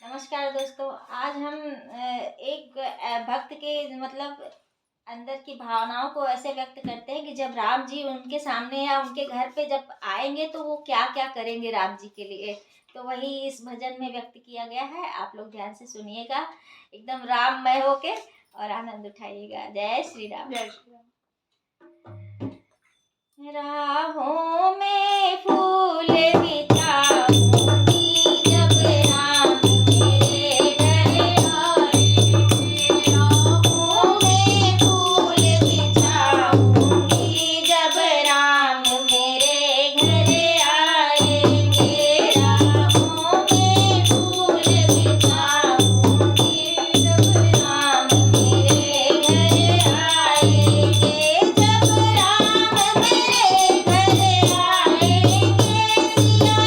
नमस्कार दोस्तों। आज हम एक भक्त के मतलब अंदर की भावनाओं को ऐसे व्यक्त करते हैं कि जब राम जी उनके सामने या उनके घर पे जब आएंगे तो वो क्या क्या करेंगे राम जी के लिए। तो वही इस भजन में व्यक्त किया गया है। आप लोग ध्यान से सुनिएगा, एकदम राममय होके और आनंद उठाइएगा। जय श्री राम। जय श्री राम। राहों में फूल बिछाऊंगी जब राम मेरे घर आएंगे। राहों में फूल बिछाऊंगी जब राम मेरे घर आएंगे। राहों में फूल बिछाऊंगी जब राम मेरे घर आएंगे। जब राम मेरे घर आएंगे, सिया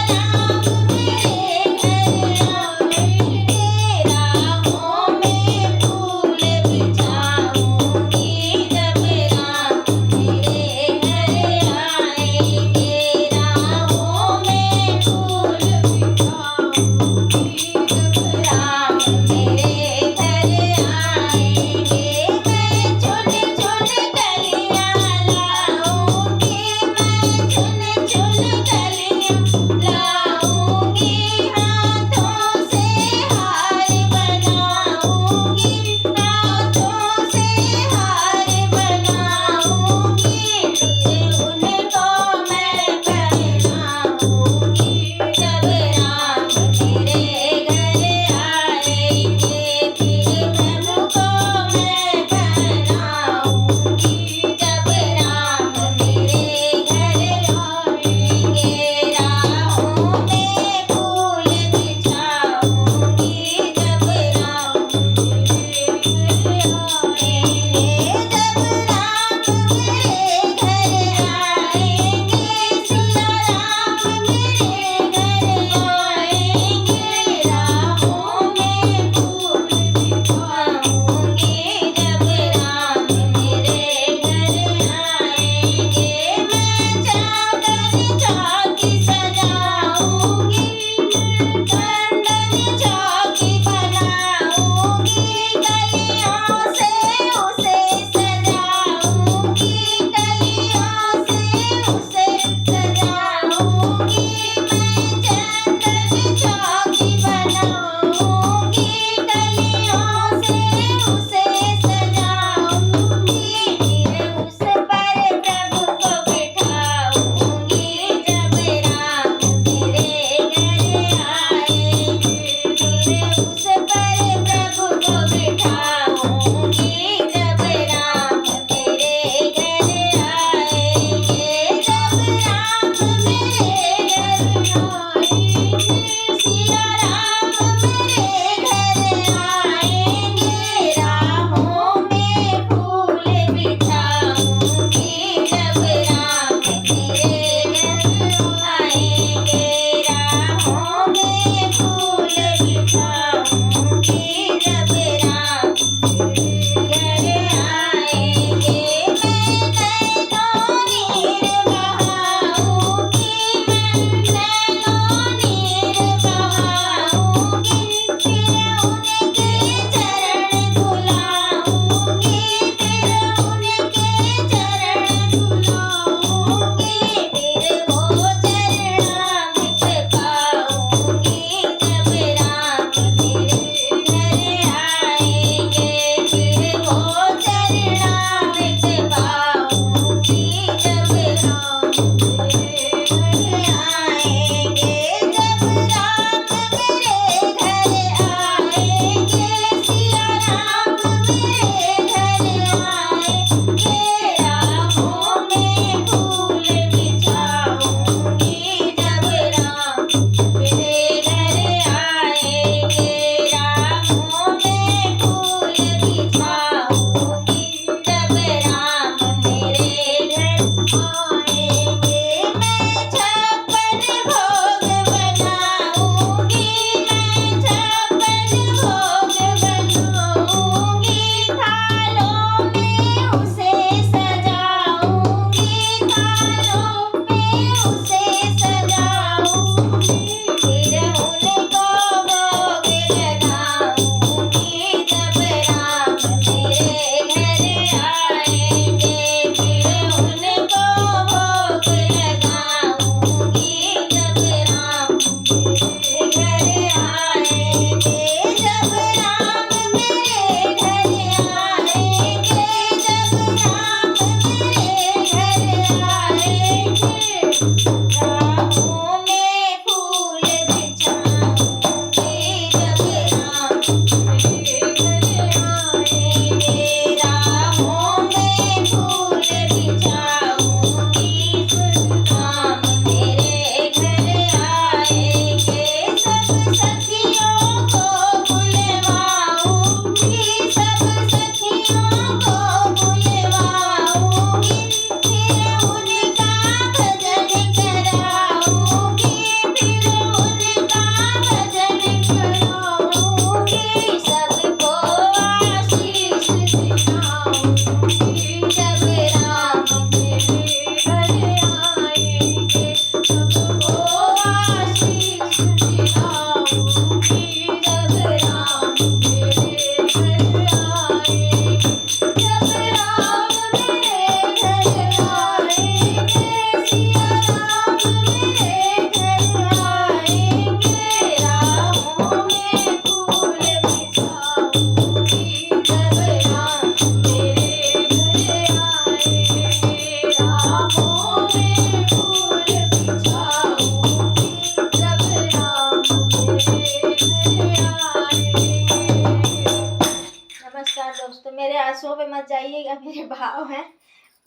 समझिएगा मेरे भाव हैं।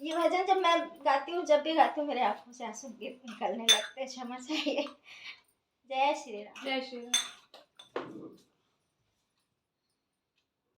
ये भजन जब मैं गाती हूँ, जब भी गाती हूँ मेरे आंखों से आंसू निकलने लगते हैं, क्षमा चाहिए। जय श्री राम। जय श्री राम।